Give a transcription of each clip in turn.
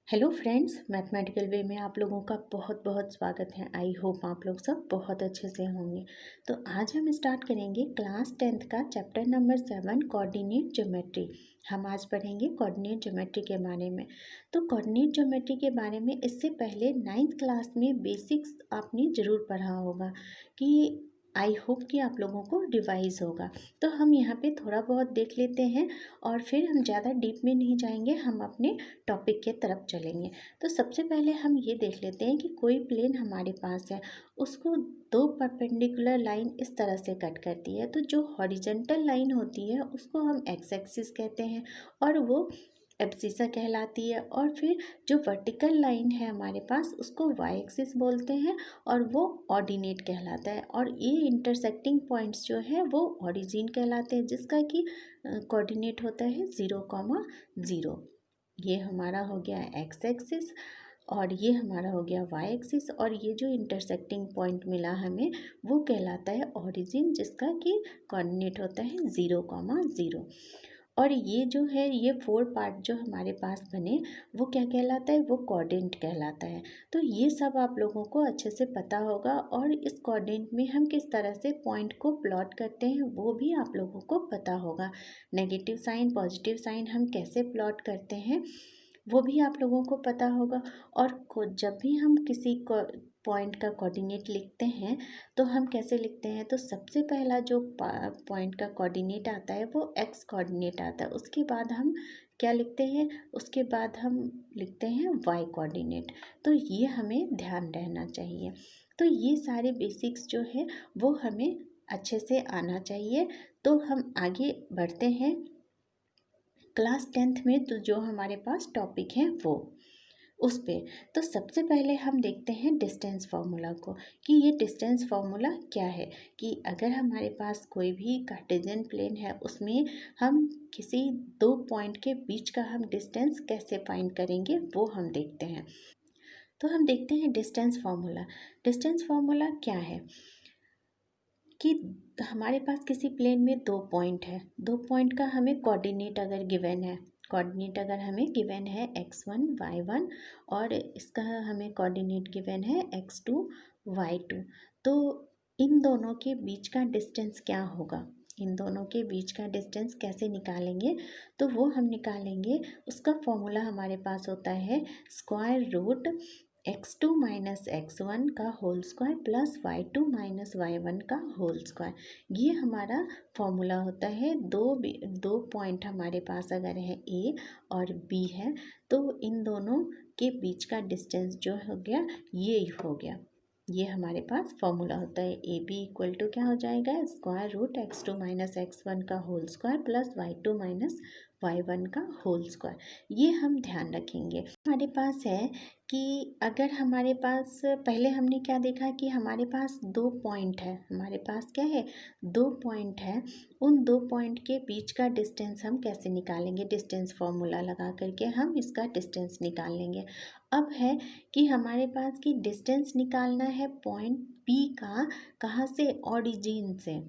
Hello friends, mathematical वे में आप लोगों का बहुत बहुत स्वागत है। आई होप आप लोग सब बहुत अच्छे से होंगे। तो आज हम स्टार्ट करेंगे क्लास 10th का चैप्टर नंबर 7 कोऑर्डिनेट ज्योमेट्री। हम आज पढ़ेंगे कोऑर्डिनेट ज्योमेट्री के बारे में। तो कोऑर्डिनेट ज्योमेट्री के बारे में इससे पहले 9th क्लास में बेसिक्स आपने ज़रूर पढ़ा होगा कि आई होप कि आप लोगों को रिवाइज होगा। तो हम यहाँ पे थोड़ा बहुत देख लेते हैं और फिर हम ज़्यादा डीप में नहीं जाएंगे, हम अपने टॉपिक के तरफ चलेंगे। तो सबसे पहले हम ये देख लेते हैं कि कोई प्लेन हमारे पास है, उसको दो परपेंडिकुलर लाइन इस तरह से कट करती है। तो जो हॉरिजेंटल लाइन होती है उसको हम एक्स एक्सिस कहते हैं और वो एब्सिसा कहलाती है। और फिर जो वर्टिकल लाइन है हमारे पास उसको वाई एक्सिस बोलते हैं और वो ऑर्डिनेट कहलाता है। और ये इंटरसेक्टिंग पॉइंट्स जो है वो ऑरिजिन कहलाते हैं, जिसका कि कोऑर्डिनेट होता है 0,0। ये हमारा हो गया एक्स एक्सिस और ये हमारा हो गया वाई एक्सिस, और ये जो इंटरसेक्टिंग पॉइंट मिला हमें वो कहलाता है ओरिजिन, जिसका कि कोऑर्डिनेट होता है 0,0। और ये जो है ये 4 पार्ट जो हमारे पास बने वो क्या कहलाता है, वो कोऑर्डिनेट कहलाता है। तो ये सब आप लोगों को अच्छे से पता होगा। और इस कोऑर्डिनेट में हम किस तरह से पॉइंट को प्लॉट करते हैं वो भी आप लोगों को पता होगा। नेगेटिव साइन पॉजिटिव साइन हम कैसे प्लॉट करते हैं वो भी आप लोगों को पता होगा। और जब भी हम किसी पॉइंट का कोऑर्डिनेट लिखते हैं तो हम कैसे लिखते हैं, तो सबसे पहला जो पॉइंट का कोऑर्डिनेट आता है वो एक्स कोऑर्डिनेट आता है। उसके बाद हम क्या लिखते हैं, उसके बाद हम लिखते हैं वाई कोऑर्डिनेट। तो ये हमें ध्यान रहना चाहिए। तो ये सारे बेसिक्स जो है वो हमें अच्छे से आना चाहिए। तो हम आगे बढ़ते हैं क्लास 10th में। तो जो हमारे पास टॉपिक है वो उस पे, तो सबसे पहले हम देखते हैं डिस्टेंस फार्मूला को कि ये डिस्टेंस फार्मूला क्या है। कि अगर हमारे पास कोई भी कार्टेशियन प्लेन है उसमें हम किसी दो पॉइंट के बीच का हम डिस्टेंस कैसे फाइंड करेंगे वो हम देखते हैं। तो हम देखते हैं डिस्टेंस फार्मूला। डिस्टेंस फार्मूला क्या है कि हमारे पास किसी प्लेन में दो पॉइंट है, दो पॉइंट का हमें कोऑर्डिनेट अगर गिवन है, कोऑर्डिनेट अगर हमें गिवन है x1 y1 और इसका हमें कोऑर्डिनेट गिवन है x2 y2, तो इन दोनों के बीच का डिस्टेंस क्या होगा, इन दोनों के बीच का डिस्टेंस कैसे निकालेंगे, तो वो हम निकालेंगे। उसका फॉर्मूला हमारे पास होता है square root x2 minus x1 का whole square plus y2 minus y1 का होल स्क्वायर। ये हमारा फॉर्मूला होता है। दो पॉइंट हमारे पास अगर है a और b है तो इन दोनों के बीच का डिस्टेंस जो हो गया ये हो गया। ये हमारे पास फॉर्मूला होता है। ए बी इक्वल टू क्या हो जाएगा, square root x2 minus x1 का whole square plus y2 minus y1 का होल स्क्वायर। ये हम ध्यान रखेंगे। हमारे पास है कि अगर हमारे पास पहले हमने क्या देखा कि हमारे पास दो पॉइंट है, हमारे पास क्या है, दो पॉइंट है। उन दो पॉइंट के बीच का डिस्टेंस हम कैसे निकालेंगे, डिस्टेंस फॉर्मूला लगा करके हम इसका डिस्टेंस निकाल लेंगे। अब है कि हमारे पास की डिस्टेंस निकालना है पॉइंट पी का, कहाँ से, ओरिजिन से,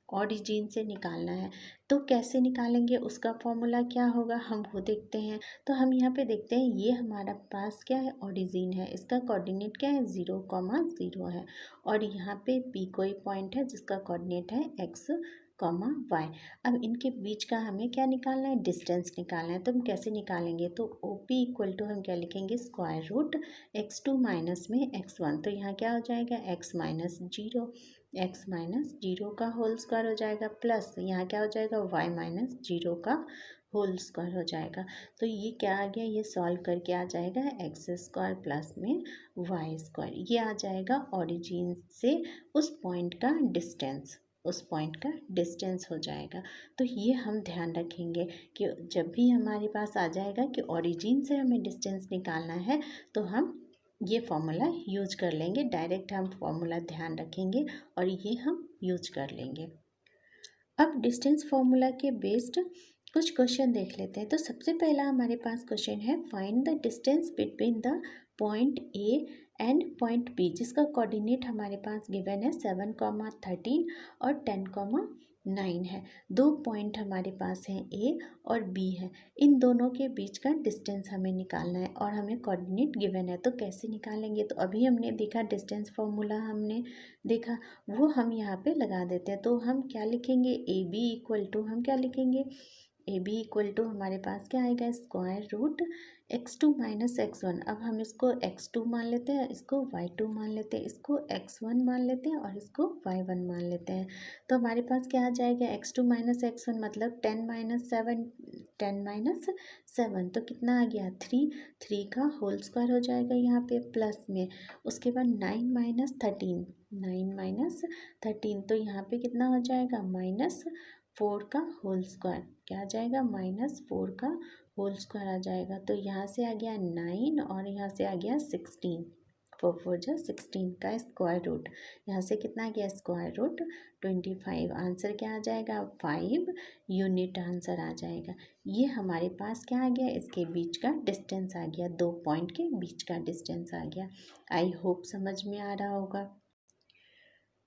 ओरिजिन से निकालना है। तो कैसे निकालेंगे, उसका फॉर्मूला क्या होगा हम वो देखते हैं। तो हम यहाँ पे देखते हैं ये हमारा पास क्या है, ओरिजिन है, इसका कोऑर्डिनेट क्या है 0,0 है और यहाँ पे पी कोई पॉइंट है जिसका कोऑर्डिनेट है x, y। अब इनके बीच का हमें क्या निकालना है, डिस्टेंस निकालना है। तो हम कैसे निकालेंगे, तो ओ पी इक्वल टू हम क्या लिखेंगे, स्क्वायर रूट x2 माइनस में x1। तो यहाँ क्या हो जाएगा, x माइनस 0 का होल स्क्वायर हो जाएगा प्लस यहाँ क्या हो जाएगा, y माइनस 0 का होल स्क्वायर हो जाएगा। तो ये क्या आ गया, ये सॉल्व करके आ जाएगा एक्स स्क्वायर प्लस में वाई स्क्वायर। ये आ जाएगा ओरिजिन से उस पॉइंट का डिस्टेंस, उस पॉइंट का डिस्टेंस हो जाएगा। तो ये हम ध्यान रखेंगे कि जब भी हमारे पास आ जाएगा कि ओरिजिन से हमें डिस्टेंस निकालना है तो हम ये फॉर्मूला यूज कर लेंगे। डायरेक्ट हम फॉर्मूला ध्यान रखेंगे और ये हम यूज कर लेंगे। अब डिस्टेंस फॉर्मूला के बेस्ड कुछ क्वेश्चन देख लेते हैं। तो सबसे पहला हमारे पास क्वेश्चन है, find the distance between the point A and point B, जिसका कोऑर्डिनेट हमारे पास गिवन है 7, 13 और 10, 9 है। 2 पॉइंट हमारे पास हैं ए और बी है, इन दोनों के बीच का डिस्टेंस हमें निकालना है और हमें कोऑर्डिनेट गिवन है। तो कैसे निकालेंगे, तो अभी हमने देखा डिस्टेंस फॉर्मूला हमने देखा, वो हम यहाँ पे लगा देते हैं। तो हम क्या लिखेंगे, ए बी इक्वल टू, हम क्या लिखेंगे, ए बी इक्वल टू हमारे पास क्या आएगा, square root x2 minus x1। अब हम इसको x2 मान लेते हैं, इसको y2 मान लेते हैं, इसको x1 मान लेते हैं और इसको y1 मान लेते हैं। तो हमारे पास क्या आ जाएगा, x2 माइनस x1 मतलब 10 माइनस 7, 10 माइनस 7 तो कितना आ गया 3, 3 का होल स्क्वायर हो जाएगा यहाँ पे प्लस में। उसके बाद 9 माइनस 13, 9 माइनस 13 तो यहाँ पे कितना हो जाएगा, -4 का होल स्क्वायर, क्या आ जाएगा, -4 का होल स्क्वायर आ जाएगा। तो यहाँ से आ गया 9 और यहाँ से आ गया 16, 4 4 जा 16 का स्क्वायर रूट, यहाँ से कितना आ गया, स्क्वायर रूट 25। आंसर क्या आ जाएगा, 5 यूनिट आंसर आ जाएगा। ये हमारे पास क्या आ गया, इसके बीच का डिस्टेंस आ गया, 2 पॉइंट के बीच का डिस्टेंस आ गया। आई होप समझ में आ रहा होगा।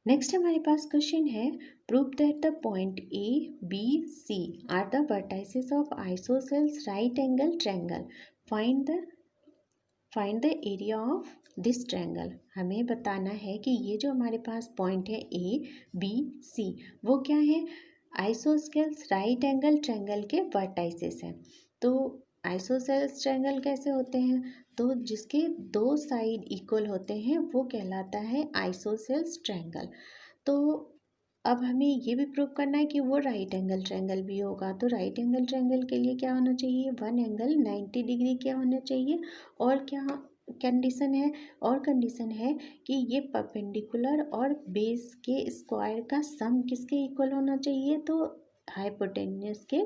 नेक्स्ट हमारे पास क्वेश्चन है, prove that the point A B C are the vertices of isosceles right angle triangle, find the area of this triangle. हमें बताना है कि ये जो हमारे पास पॉइंट है ए बी सी वो क्या है, आइसोसेल्स राइट एंगल ट्रायंगल के वर्टाइसेस हैं। तो आइसोसेल्स ट्रायंगल कैसे होते हैं, तो जिसके 2 साइड इक्वल होते हैं वो कहलाता है आइसोसेल्स ट्रायंगल। तो अब हमें ये भी प्रूव करना है कि वो राइट एंगल ट्रायंगल भी होगा। तो राइट एंगल ट्रायंगल के लिए क्या होना चाहिए, 1 एंगल 90 डिग्री क्या होना चाहिए, और क्या कंडीशन है, और कंडीशन है कि ये परपेंडिकुलर और बेस के स्क्वायर का सम किसके इक्वल होना चाहिए, तो हाइपोटेन्यूस के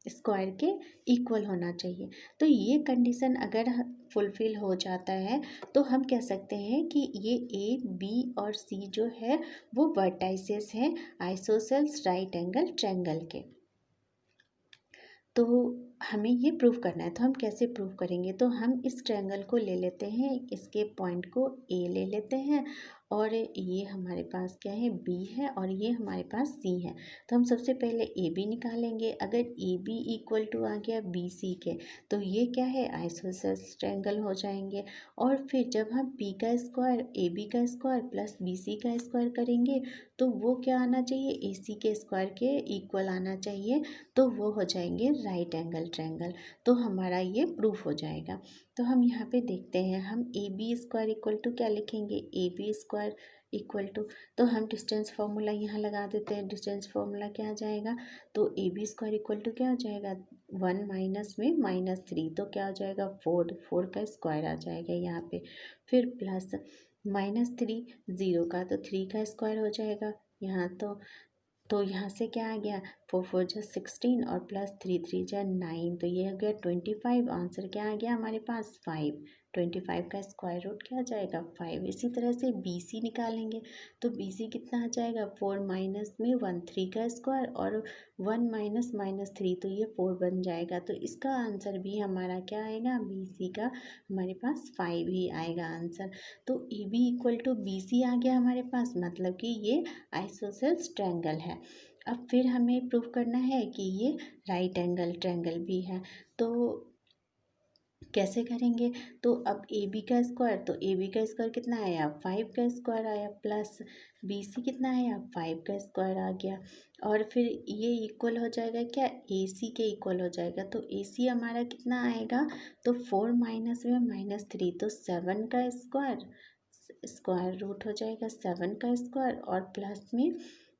स्क्वायर के इक्वल होना चाहिए। तो ये कंडीशन अगर फुलफिल हो जाता है तो हम कह सकते हैं कि ये ए बी और सी जो है वो वर्टाइसेस हैं आइसोसेल्स राइट एंगल ट्रायंगल के। तो हमें ये प्रूव करना है, तो हम कैसे प्रूव करेंगे, तो हम इस ट्रायंगल को ले लेते हैं, इसके पॉइंट को ए ले लेते हैं और ये हमारे पास क्या है, बी है और ये हमारे पास सी है। तो हम सबसे पहले ए बी निकालेंगे। अगर ए बी इक्वल टू आ गया बी सी के तो ये क्या है, आइसोसेल्स ट्रायंगल हो जाएंगे। और फिर जब हम बी का स्क्वायर ए बी का स्क्वायर प्लस बी सी का स्क्वायर करेंगे तो वो क्या आना चाहिए, ए सी के स्क्वायर के इक्वल आना चाहिए, तो वो हो जाएंगे राइट एंगल ट्रायंगल। तो हमारा ये प्रूफ हो जाएगा। तो हम यहाँ पे देखते हैं, हम A B square equal to क्या लिखेंगे, A B square equal to, तो हम डिस्टेंस फार्मूला यहाँ लगा देते हैं। डिस्टेंस फार्मूला क्या आ जाएगा, तो A B square equal to क्या हो जाएगा, 1 माइनस में -3 तो क्या हो जाएगा, 4, 4 का स्क्वायर आ जाएगा यहाँ पे। फिर प्लस -3 0 का, तो 3 का स्क्वायर हो जाएगा यहाँ। तो यहाँ से क्या आ गया, 4 4 जा 16 और प्लस 3 3 जा 9 तो ये हो गया 25। आंसर क्या आ गया हमारे पास, 5। 25 का स्क्वायर रूट क्या आ जाएगा, 5। इसी तरह से बी सी निकालेंगे। तो बी सी कितना आ जाएगा, 4 माइनस में 1 3 का स्क्वायर और 1 माइनस -3 तो ये 4 बन जाएगा। तो इसका आंसर भी हमारा क्या आएगा, बी सी का हमारे पास 5 ही आएगा आंसर। तो A B equal to B C आ गया हमारे पास, मतलब कि ये आइसोसेल्स ट्रायंगल है। अब फिर हमें प्रूव करना है कि ये राइट एंगल ट्रायंगल भी है। तो कैसे करेंगे, तो अब ए बी का स्क्वायर, तो ए बी का स्क्वायर कितना आया, 5 का स्क्वायर आया, प्लस बी सी कितना आया, 5 का स्क्वायर आ गया। और फिर ये इक्वल हो जाएगा क्या, ए सी के इक्वल हो जाएगा। तो ए सी हमारा कितना आएगा, तो 4 माइनस में -3 तो 7 का स्क्वायर, स्क्वायर रूट हो जाएगा 7 का स्क्वायर और प्लस में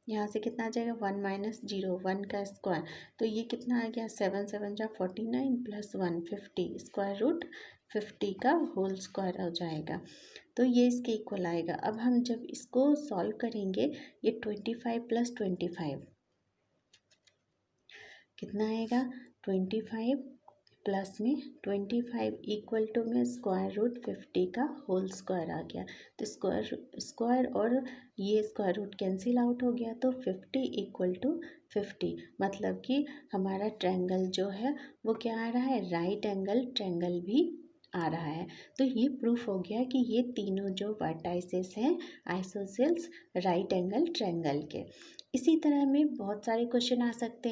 यहाँ से कितना आ जाएगा, 1 माइनस 0 1 का स्क्वायर, तो ये कितना आ गया, 7 7 जा 49 प्लस 1 50 स्क्वायर रूट 50 का होल स्क्वायर हो जाएगा। तो ये इसके इक्वल आएगा। अब हम जब इसको सॉल्व करेंगे, ये 25 प्लस 25 कितना आएगा, 25 प्लस में 25 इक्वल टू में स्क्वायर रूट 50 का होल स्क्वायर आ गया। तो स्क्वायर और ये स्क्वायर रूट कैंसिल आउट हो गया, तो 50 इक्वल टू 50 मतलब कि हमारा ट्रायंगल जो है वो क्या आ रहा है, राइट एंगल ट्रायंगल भी आ रहा है। तो ये प्रूफ हो गया कि ये तीनों जो वर्टाइसेस हैं आइसोसेल्स राइट एंगल ट्रायंगल के। इसी तरह में बहुत सारे क्वेश्चन आ सकते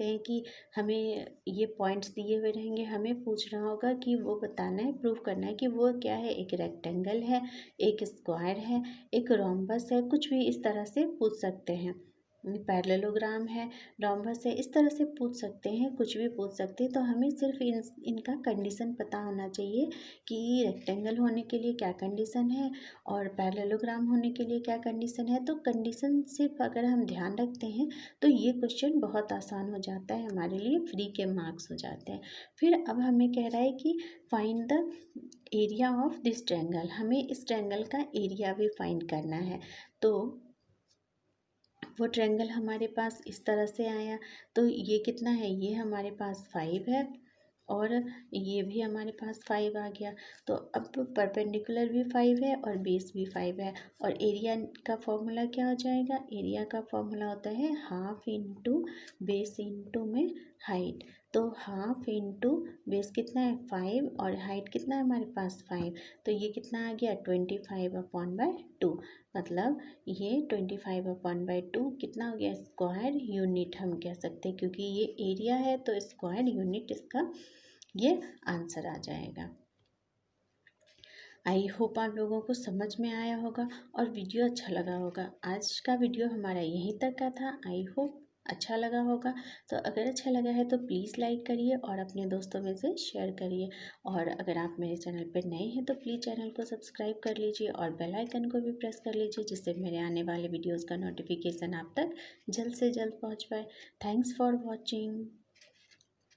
हैं कि हमें ये पॉइंट्स दिए हुए रहेंगे, हमें पूछना होगा कि वो बताना है, प्रूफ करना है कि वो क्या है, एक रेक्टेंगल है, एक स्क्वायर है, एक रोम्बस है, कुछ भी इस तरह से पूछ सकते हैं, पैरेललोग्राम है, रोम्बस है, इस तरह से पूछ सकते हैं, कुछ भी पूछ सकते हैं। तो हमें सिर्फ इनका कंडीशन पता होना चाहिए कि रेक्टेंगल होने के लिए क्या कंडीशन है और पैरेललोग्राम होने के लिए क्या कंडीशन है। तो कंडीशन सिर्फ अगर हम ध्यान रखते हैं तो ये क्वेश्चन बहुत आसान हो जाता है, हमारे लिए फ्री के मार्क्स हो जाते हैं। फिर अब हमें कह रहा है कि find the area of this triangle, हमें इस ट्रायंगल का एरिया भी फाइंड करना है। तो वो ट्रायंगल हमारे पास इस तरह से आया, तो ये कितना है, ये हमारे पास 5 है और ये भी हमारे पास 5 आ गया। तो अब परपेंडिकुलर भी 5 है और बेस भी 5 है और एरिया का फॉर्मूला क्या हो जाएगा, एरिया का फॉर्मूला होता है हाफ इंटू बेस इंटू में हाइट। तो हाफ इंटू बेस कितना है 5 और हाइट कितना है हमारे पास 5, तो ये कितना आ गया 25/2, मतलब ये 25/2 कितना हो गया, स्क्वायर यूनिट हम कह सकते हैं, क्योंकि ये एरिया है तो स्क्वायर यूनिट इसका ये आंसर आ जाएगा। आई होप आप लोगों को समझ में आया होगा और वीडियो अच्छा लगा होगा। आज का वीडियो हमारा यहीं तक का था, आई होप अच्छा लगा होगा। तो अगर अच्छा लगा है तो प्लीज़ लाइक करिए और अपने दोस्तों में से शेयर करिए। और अगर आप मेरे चैनल पर नए हैं तो प्लीज़ चैनल को सब्सक्राइब कर लीजिए और बेल आइकन को भी प्रेस कर लीजिए, जिससे मेरे आने वाले वीडियोज़ का नोटिफिकेशन आप तक जल्द से जल्द पहुँच पाए। Thanks for watching.